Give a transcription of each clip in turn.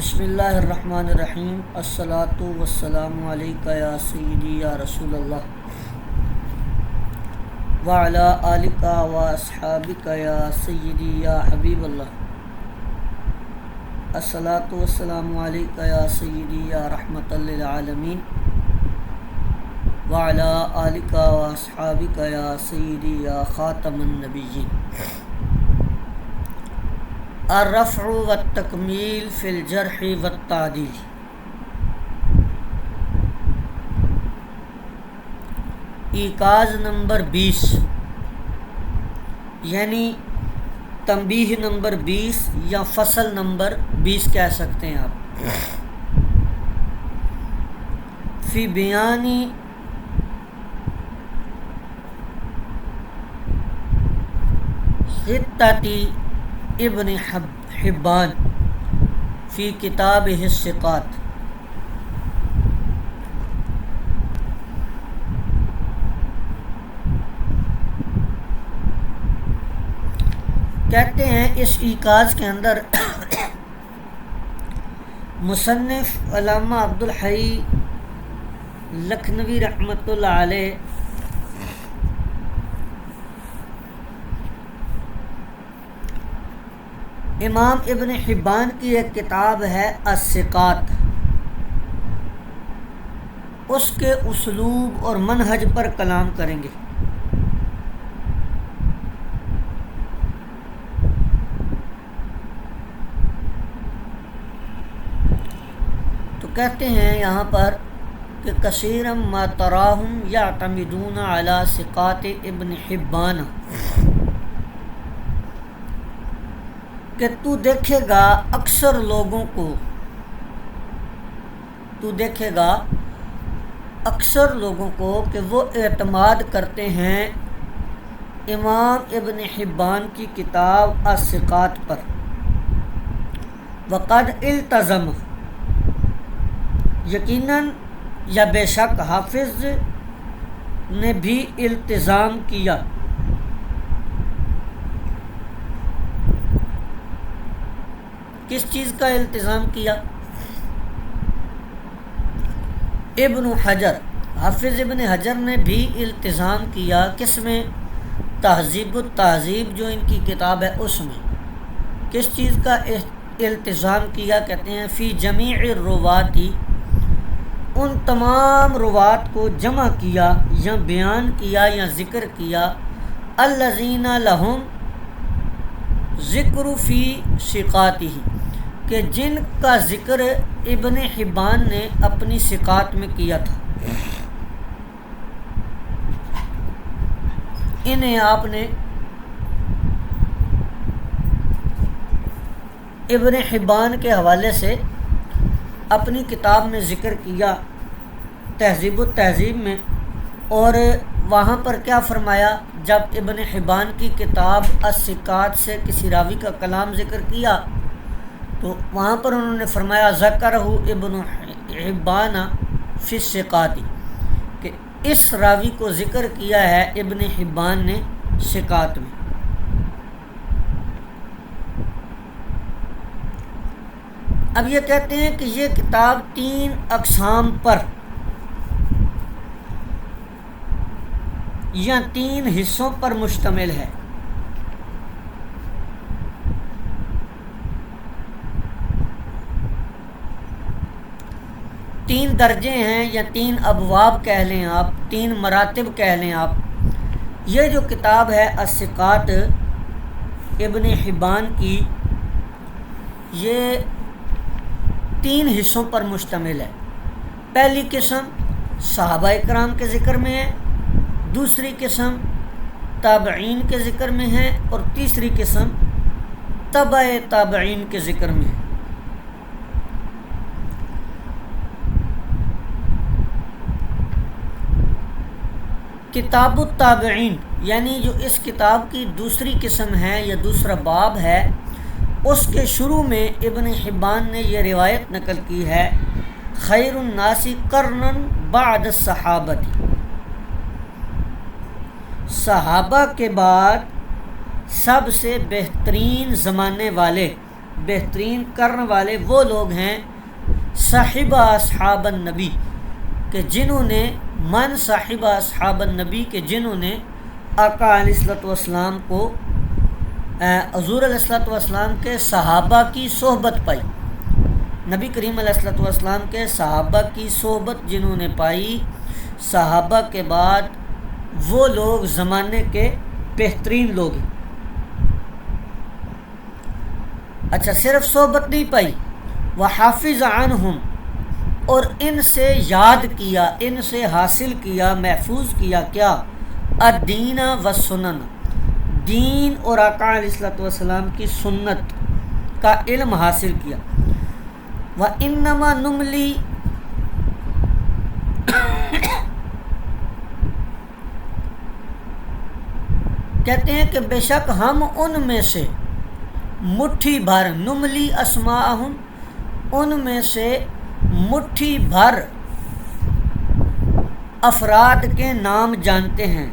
بسم اللہ الرحمن الرحیم۔ الصلاۃ والسلام علیکہ یا سیدی یا رسول اللہ وعلی آلکہ و اصحابکہ یا سیدی یا حبیب اللہ۔ الصلاۃ والسلام علیکہ یا سیدی یا رحمۃ للعالمین وعلی آلکہ و اصحابکہ یا سیدی یا خاتم النبیین۔ الرفع والتکمیل فی الجرح والتعدیل۔ ایقاظ نمبر 20 یعنی تنبیہ نمبر 20 یا فصل نمبر 20 کہہ سکتے ہیں آپ۔ فی بیانی خطتی ابن حبان فی کتابہ الثقات۔ کہتے ہیں اس ایقاظ کے اندر مصنف علامہ عبدالحی لکھنوی رحمۃ اللہ علیہ امام ابن حبان کی ایک کتاب ہے الثقات، اس کے اسلوب اور منہج پر کلام کریں گے۔ تو کہتے ہیں یہاں پر کہ کثیرا ما تراہم یعتمدون علی ثقات ابن حبان، کہ تو دیکھے گا اکثر لوگوں کو کہ وہ اعتماد کرتے ہیں امام ابن حبان کی کتاب الثقات پر۔ وقد التزم، یقیناً یا بے شک حافظ نے بھی التزام کیا، کس چیز کا التزام کیا؟ ابن حجر، حافظ ابن حجر نے بھی التزام کیا، کس میں؟ تہذیب التہذیب جو ان کی کتاب ہے اس میں۔ کس چیز کا التزام کیا؟ کہتے ہیں فی جمیع الرواتی، ان تمام روات کو جمع کیا یا بیان کیا یا ذکر کیا، الذین لہم ذکر فی ثقاتہ، کہ جن کا ذکر ابن حبان نے اپنی ثقات میں کیا تھا، انہیں آپ نے ابن حبان کے حوالے سے اپنی کتاب میں ذکر کیا تہذیب التہذیب میں۔ اور وہاں پر کیا فرمایا؟ جب ابن حبان کی کتاب الثقات سے کسی راوی کا کلام ذکر کیا تو وہاں پر انہوں نے فرمایا ذکرہ ابن حبان فی الثقات، کہ اس راوی کو ذکر کیا ہے ابن حبان نے ثقات میں۔ اب یہ کہتے ہیں کہ یہ کتاب 3 اقسام پر یا 3 حصوں پر مشتمل ہے۔ تین درجے ہیں یا 3 ابواب کہہ لیں آپ، 3 مراتب کہہ لیں آپ۔ یہ جو کتاب ہے الثقات ابن حبان کی، یہ 3 حصوں پر مشتمل ہے۔ پہلی قسم صحابہ اکرام کے ذکر میں ہے، دوسری قسم تابعین کے ذکر میں ہے، اور تیسری قسم تبع تابعین کے ذکر میں ہے۔ کتاب التابعین یعنی جو اس کتاب کی دوسری قسم ہے یا دوسرا باب ہے، اس کے شروع میں ابن حبان نے یہ روایت نقل کی ہے، خیر الناس قرنا بعد الصحابۃ، صحابہ کے بعد سب سے بہترین زمانے والے بہترین کرنے والے وہ لوگ ہیں صاحب اصحاب النبی کہ جنہوں نے من صاحب اصحاب النبی کے جنہوں نے آقا علیہ الصلوۃ والسلام کو حضور علیہ الصلوۃ والسلام کے صحابہ کی صحبت پائی، نبی کریم علیہ الصلوۃ والسلام کے صحابہ کی صحبت جنہوں نے پائی، صحابہ کے بعد وہ لوگ زمانے کے بہترین لوگ ہیں۔ اچھا، صرف صحبت نہیں پائی، وحافظ عنہم، اور ان سے یاد کیا، ان سے حاصل کیا، محفوظ کیا کیا، الدین والسنن، دین اور آقا علیہ الصلوۃ والسلام کی سنت کا علم حاصل کیا۔ وَإِنَّمَا نُمْلِي، کہتے ہیں کہ بے شک ہم ان میں سے مٹھی بھر، نملی اسماءہم، ان میں سے مٹھی بھر افراد کے نام جانتے ہیں،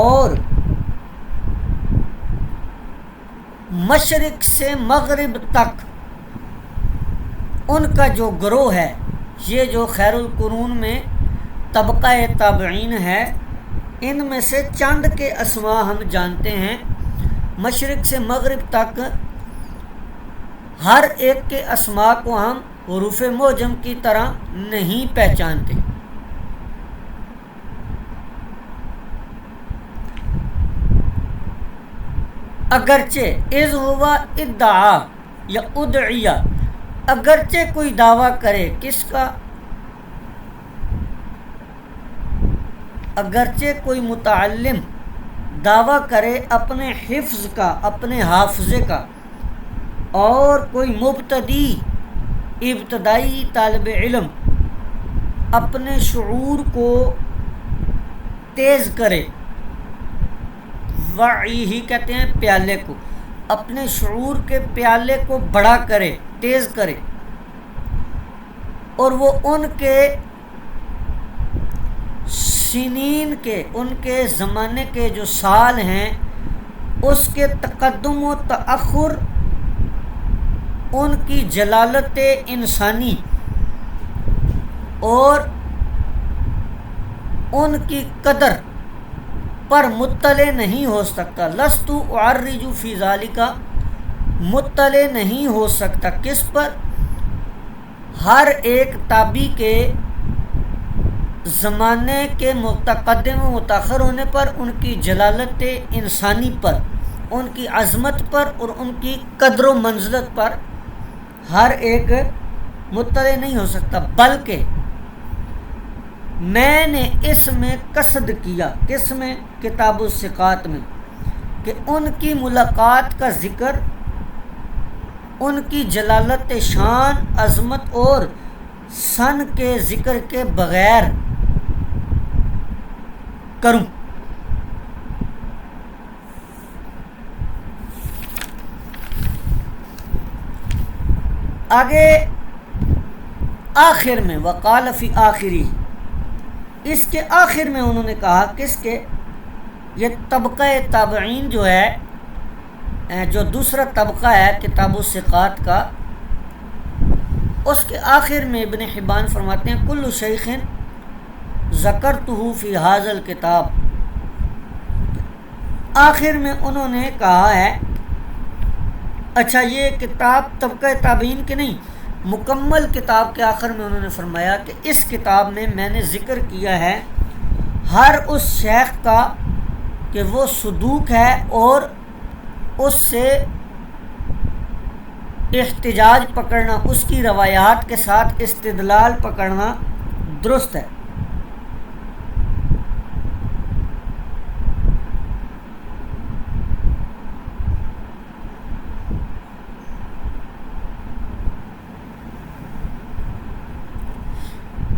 اور مشرق سے مغرب تک ان کا جو گروہ ہے، یہ جو خیر القرون میں طبقہ تابعین ہے، ان میں سے چند کے اسماء ہم جانتے ہیں، مشرق سے مغرب تک ہر ایک کے اسماء کو ہم حروف معجم کی طرح نہیں پہچانتے۔ اگرچہ اذ ہوا ادعا یا ادعیہ، اگرچہ کوئی دعویٰ کرے، کس کا؟ اگرچہ کوئی متعلم دعویٰ کرے اپنے حفظ کا، اپنے حافظے کا، اور کوئی مبتدی ابتدائی طالب علم اپنے شعور کو تیز کرے، وعی ہی کہتے ہیں پیالے کو، اپنے شعور کے پیالے کو بڑا کرے، تیز کرے، اور وہ ان کے سنین کے، ان کے زمانے کے جو سال ہیں، اس کے تقدم و تأخر، ان کی جلالت انسانی اور ان کی قدر پر مطلع نہیں ہو سکتا۔ لست اعرج فی ذالک، مطلع نہیں ہو سکتا، کس پر؟ ہر ایک تابعی کے زمانے کے متقدم و متاخر ہونے پر، ان کی جلالت انسانی پر، ان کی عظمت پر اور ان کی قدر و منزلت پر ہر ایک مطلع نہیں ہو سکتا، بلکہ میں نے اس میں قصد کیا، کس میں؟ کتاب الثقات میں، کہ ان کی ملاقات کا ذکر ان کی جلالت شان، عظمت اور سن کے ذکر کے بغیر کروں۔ آگے آخر میں، وقال فی آخری، اس کے آخر میں انہوں نے کہا، کس کے؟ یہ طبقہ تابعین جو ہے، جو دوسرا طبقہ ہے کتاب الثقات کا، اس کے آخر میں ابن حبان فرماتے ہیں، کل شیخ ذکرتہ فی ھذا الکتاب، آخر میں انہوں نے کہا ہے، اچھا یہ کتاب طبقہ تابعین کی نہیں، مکمل کتاب کے آخر میں انہوں نے فرمایا کہ اس کتاب میں میں نے ذکر کیا ہے ہر اس شیخ کا کہ وہ صدوق ہے اور اس سے احتجاج پکڑنا، اس کی روایات کے ساتھ استدلال پکڑنا درست ہے۔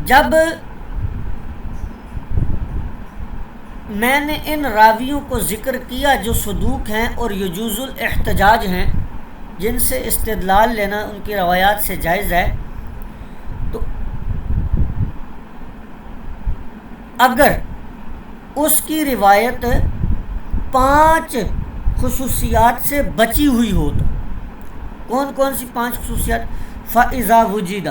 جب میں نے ان راویوں کو ذکر کیا جو صدوق ہیں اور یجوز الاحتجاج ہیں، جن سے استدلال لینا ان کی روایات سے جائز ہے، تو اگر اس کی روایت 5 خصوصیات سے بچی ہوئی ہو تو کون کون سی 5 خصوصیات؟ فَإِذَا وُجِدَ،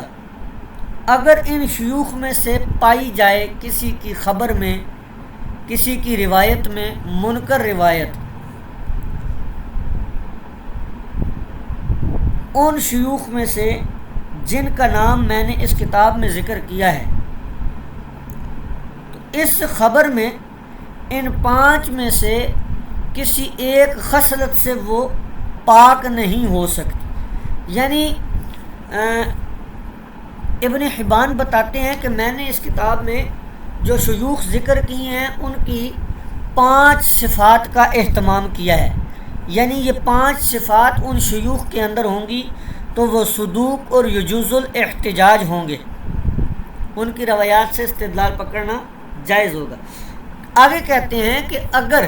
اگر ان شیوخ میں سے پائی جائے کسی کی خبر میں، کسی کی روایت میں منکر روایت، ان شیوخ میں سے جن کا نام میں نے اس کتاب میں ذکر کیا ہے، تو اس خبر میں ان 5 میں سے کسی ایک خصلت سے وہ پاک نہیں ہو سکتی۔ یعنی ابن حبان بتاتے ہیں کہ میں نے اس کتاب میں جو شیوخ ذکر کی ہیں ان کی 5 صفات کا اہتمام کیا ہے، یعنی یہ 5 صفات ان شیوخ کے اندر ہوں گی تو وہ صدوق اور یجوز الاحتجاج ہوں گے، ان کی روایات سے استدلال پکڑنا جائز ہوگا۔ آگے کہتے ہیں کہ اگر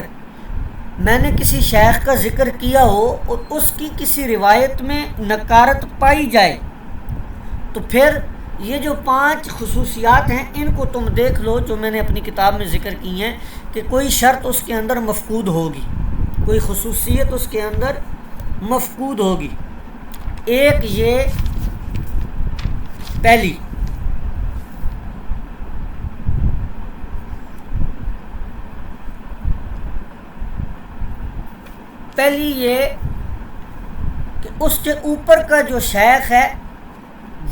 میں نے کسی شیخ کا ذکر کیا ہو اور اس کی کسی روایت میں نکارت پائی جائے تو پھر یہ جو 5 خصوصیات ہیں ان کو تم دیکھ لو جو میں نے اپنی کتاب میں ذکر کی ہیں، کہ کوئی شرط اس کے اندر مفقود ہوگی، کوئی خصوصیت اس کے اندر مفقود ہوگی۔ ایک یہ پہلی یہ کہ اس کے اوپر کا جو شیخ ہے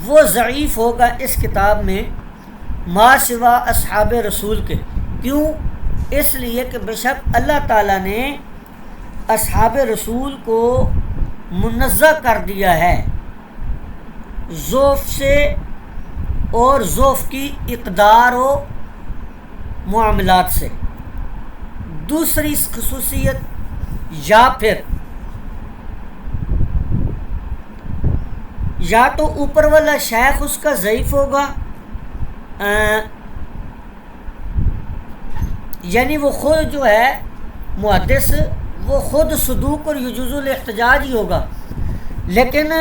وہ ضعیف ہوگا اس کتاب میں ما سوا اصحاب رسول کے۔ کیوں؟ اس لیے کہ بے شک اللہ تعالیٰ نے اصحاب رسول کو منزہ کر دیا ہے ضعف سے اور ضعف کی اقدار و معاملات سے۔ دوسری خصوصیت، یا تو اوپر والا شیخ اس کا ضعیف ہوگا، یعنی وہ خود جو ہے محدث وہ خود صدوق اور یجوز الاحتجاج ہی ہوگا، لیکن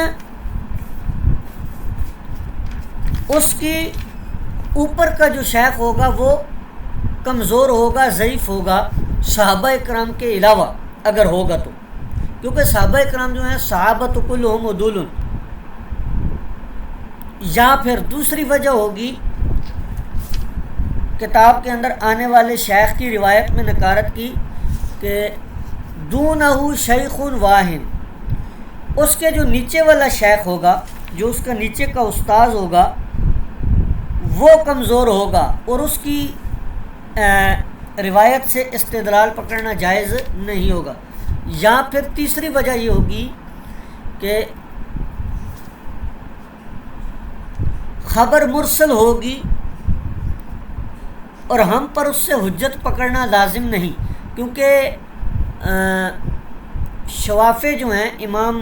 اس کی اوپر کا جو شیخ ہوگا وہ کمزور ہوگا، ضعیف ہوگا صحابہ اکرام کے علاوہ اگر ہوگا تو، کیونکہ صحابہ اکرام جو ہیں صحابۃ کلھم عدول۔ یا پھر دوسری وجہ ہوگی کتاب کے اندر آنے والے شیخ کی روایت میں نکارت کی کہ دونہ شیخ واہن، اس کے جو نیچے والا شیخ ہوگا، جو اس کا نیچے کا استاذ ہوگا وہ کمزور ہوگا اور اس کی روایت سے استدلال پکڑنا جائز نہیں ہوگا۔ یا پھر تیسری وجہ یہ ہوگی کہ خبر مرسل ہوگی اور ہم پر اس سے حجت پکڑنا لازم نہیں، کیونکہ شوافع جو ہیں، امام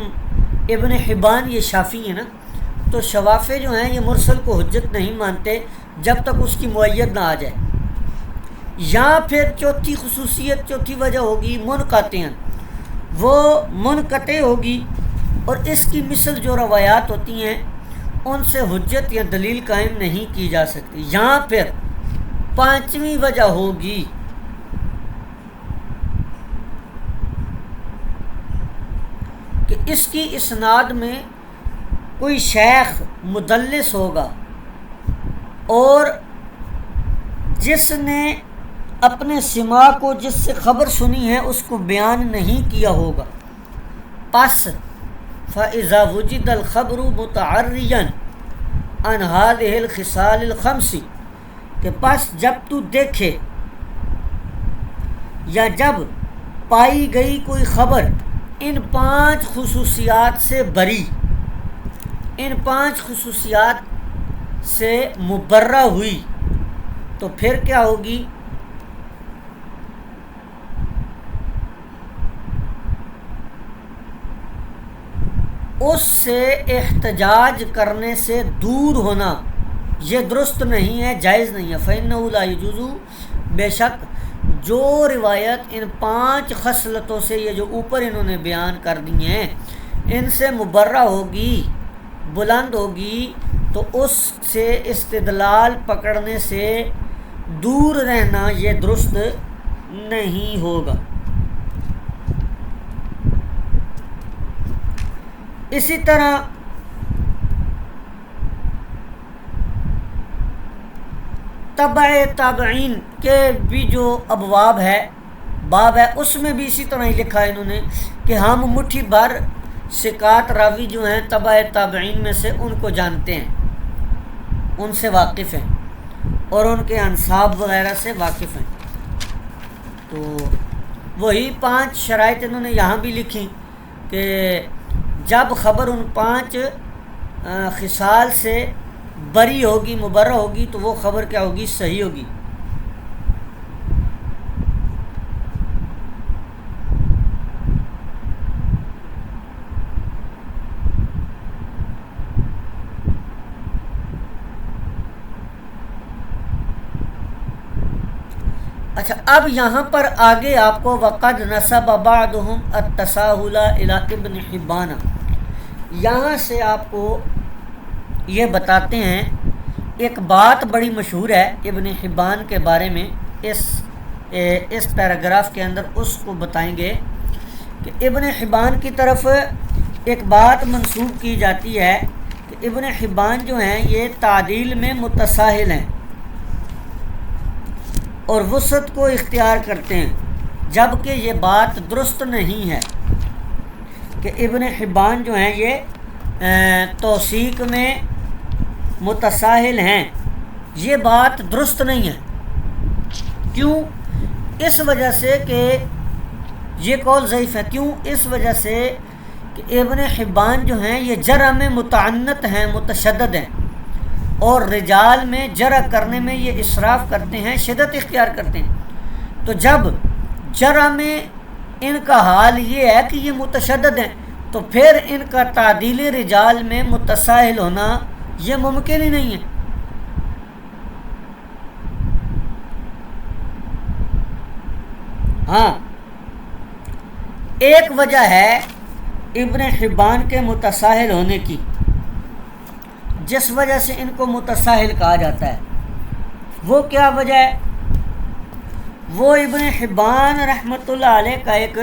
ابن حبان یہ شافعی ہیں نا، تو شوافع جو ہیں یہ مرسل کو حجت نہیں مانتے جب تک اس کی معید نہ آ جائے۔ یا پھر چوتھی خصوصیت، چوتھی وجہ ہوگی منقطع، وہ منقطع ہوگی اور اس کی مثل جو روایات ہوتی ہیں ان سے حجت یا دلیل قائم نہیں کی جا سکتی۔ یہاں پھر پانچویں وجہ ہوگی کہ اس کی اسناد میں کوئی شیخ مدلس ہوگا اور جس نے اپنے سماع کو، جس سے خبر سنی ہے، اس کو بیان نہیں کیا ہوگا۔ پس فَإِذَا وُجِدَ الْخَبْرُ مُتَعَرِّيًا عَنْ هَذِهِ الْخِصَالِ الْخَمْسِ، کہ پس جب تو دیکھے یا جب پائی گئی کوئی خبر ان 5 خصوصیات سے بری، ان 5 خصوصیات سے مبرہ ہوئی، تو پھر کیا ہوگی؟ اس سے احتجاج کرنے سے دور ہونا یہ درست نہیں ہے، جائز نہیں ہے۔ فَإِنَّهُ لَا يَجُوزُ، بے شک جو روایت ان 5 خصلتوں سے، یہ جو اوپر انہوں نے بیان کر دی ہیں، ان سے مبرہ ہوگی، بلند ہوگی، تو اس سے استدلال پکڑنے سے دور رہنا یہ درست نہیں ہوگا۔ اسی طرح تبع تابعین کے بھی جو ابواب ہے باب ہے، اس میں بھی اسی طرح ہی لکھا ہے انہوں نے کہ ہم مٹھی بھر ثقات راوی جو ہیں تبع تابعین میں سے ان کو جانتے ہیں، ان سے واقف ہیں اور ان کے انساب وغیرہ سے واقف ہیں۔ تو وہی 5 شرائط انہوں نے یہاں بھی لکھی کہ جب خبر ان 5 خصال سے بری ہوگی، مبرہ ہوگی، تو وہ خبر کیا ہوگی؟ صحیح ہوگی۔ اچھا، اب یہاں پر آگے آپ کو وقد نسب بعضهم التساہل الی ابن حبان، یہاں سے آپ کو یہ بتاتے ہیں ایک بات بڑی مشہور ہے ابن حبان کے بارے میں، اس پیراگراف کے اندر اس کو بتائیں گے کہ ابن حبان کی طرف ایک بات منسوب کی جاتی ہے کہ ابن حبان جو ہیں یہ تعدیل میں متساہل ہیں اور وسعت کو اختیار کرتے ہیں، جبکہ یہ بات درست نہیں ہے کہ ابن حبان جو ہیں یہ توثیق میں متساہل ہیں۔ یہ بات درست نہیں ہے۔ کیوں؟ اس وجہ سے کہ یہ قول ضعیف ہے۔ کیوں؟ اس وجہ سے کہ ابن حبان جو ہیں یہ جرح میں متعنت ہیں، متشدد ہیں، اور رجال میں جرح کرنے میں یہ اسراف کرتے ہیں، شدت اختیار کرتے ہیں۔ تو جب جرح میں ان کا حال یہ ہے کہ یہ متشدد ہیں، تو پھر ان کا تعدیل رجال میں متساہل ہونا یہ ممکن ہی نہیں ہے۔ ہاں، ایک وجہ ہے ابن حبان کے متساہل ہونے کی، جس وجہ سے ان کو متساہل کہا جاتا ہے۔ وہ کیا وجہ ہے؟ وہ ابن حبان رحمۃ اللہ علیہ کا ایک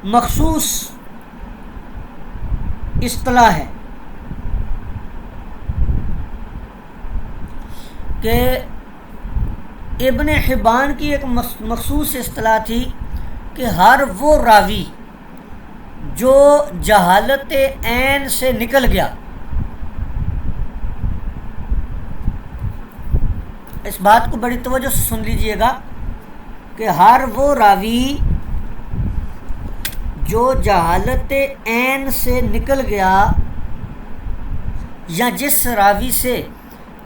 مخصوص اصطلاح ہے کہ ابن حبان کی ایک مخصوص اصطلاح تھی کہ ہر وہ راوی جو جہالت عین سے نکل گیا، اس بات کو بڑی توجہ سے سن لیجئے گا کہ ہر وہ راوی جو جہالت عین سے نکل گیا، یا جس راوی سے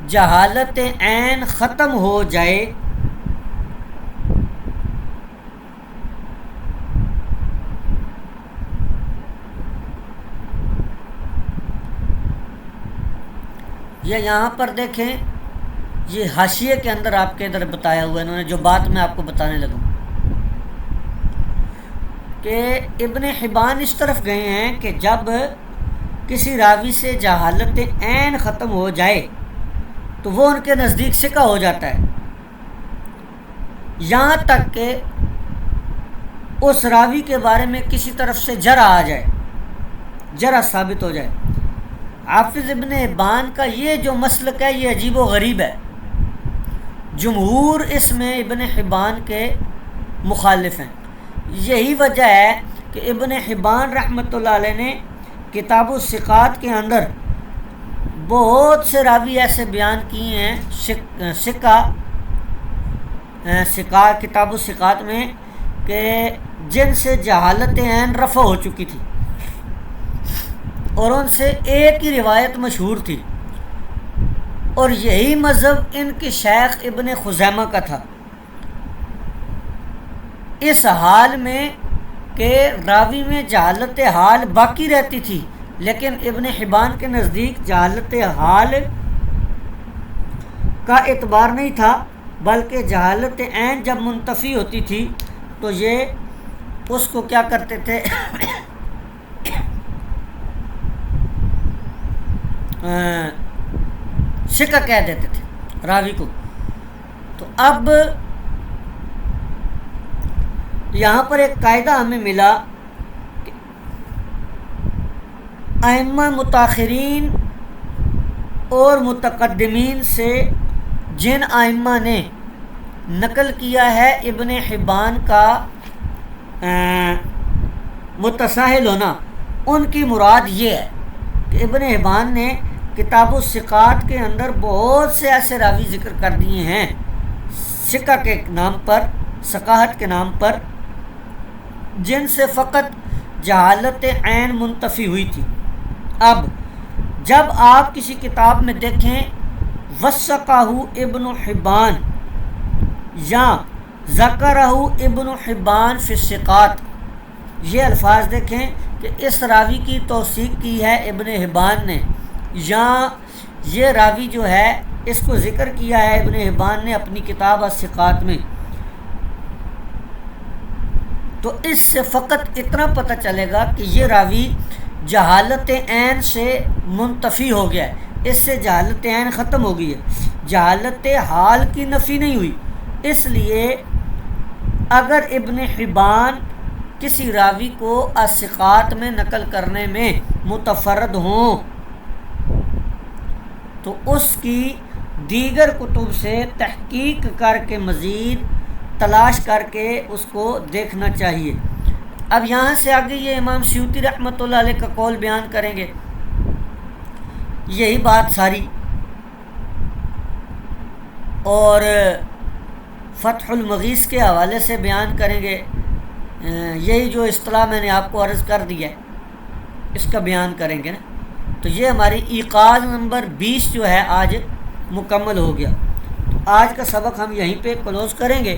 جہالت عین ختم ہو جائے، یہ یہاں پر دیکھیں، یہ حاشیے کے اندر آپ کے ادھر بتایا ہوا ہے انہوں نے، جو بات میں آپ کو بتانے لگوں کہ ابن حبان اس طرف گئے ہیں کہ جب کسی راوی سے جہالت عین ختم ہو جائے تو وہ ان کے نزدیک ثقہ ہو جاتا ہے، یہاں تک کہ اس راوی کے بارے میں کسی طرف سے جرح آ جائے، جرح ثابت ہو جائے۔ حافظ ابن حبان کا یہ جو مسلک ہے یہ عجیب و غریب ہے، جمہور اس میں ابن حبان کے مخالف ہیں۔ یہی وجہ ہے کہ ابن حبان رحمۃ اللہ علیہ نے کتاب الثقات کے اندر بہت سے راوی ایسے بیان کیے ہیں سکا کتاب الثقات میں کہ جن سے جہالت عین رفع ہو چکی تھی، اور ان سے ایک ہی روایت مشہور تھی، اور یہی مذہب ان کے شیخ ابن خزیمہ کا تھا، اس حال میں کہ راوی میں جہالت حال باقی رہتی تھی، لیکن ابن حبان کے نزدیک جہالت حال کا اعتبار نہیں تھا، بلکہ جہالت عین جب منتفی ہوتی تھی تو یہ اس کو کیا کرتے تھے ثقہ کہہ دیتے تھے راوی کو۔ تو اب یہاں پر ایک قاعدہ ہمیں ملا ائمہ متاخرین اور متقدمین سے جن ائمہ نے نقل کیا ہے ابن حبان کا متساہل ہونا، ان کی مراد یہ ہے کہ ابن حبان نے کتاب الثقات کے اندر بہت سے ایسے راوی ذکر کر دیے ہیں ثقہ کے نام پر، ثقاہت کے نام پر، جن سے فقط جہالت عین منتفی ہوئی تھی۔ اب جب آپ کسی کتاب میں دیکھیں وثقہ ابن حبان یا ذکرہ ابن حبان فی الثقات، یہ الفاظ دیکھیں کہ اس راوی کی توثیق کی ہے ابن حبان نے، یا یہ راوی جو ہے اس کو ذکر کیا ہے ابن حبان نے اپنی کتاب الثقات میں، تو اس سے فقط اتنا پتہ چلے گا کہ یہ راوی جہالت عین سے منتفی ہو گیا ہے، اس سے جہالت عین ختم ہو گئی ہے، جہالت حال کی نفی نہیں ہوئی۔ اس لیے اگر ابن حبان کسی راوی کو الثقات میں نقل کرنے میں متفرد ہوں تو اس کی دیگر کتب سے تحقیق کر کے مزید تلاش کر کے اس کو دیکھنا چاہیے۔ اب یہاں سے آگے یہ امام سیوطی رحمۃ اللہ علیہ کا قول بیان کریں گے، یہی بات ساری، اور فتح المغیث کے حوالے سے بیان کریں گے، یہی جو اصطلاح میں نے آپ کو عرض کر دیا ہے اس کا بیان کریں گے نا۔ تو یہ ہماری ایقاظ نمبر 20 جو ہے آج مکمل ہو گیا۔ تو آج کا سبق ہم یہیں پہ کلوز کریں گے۔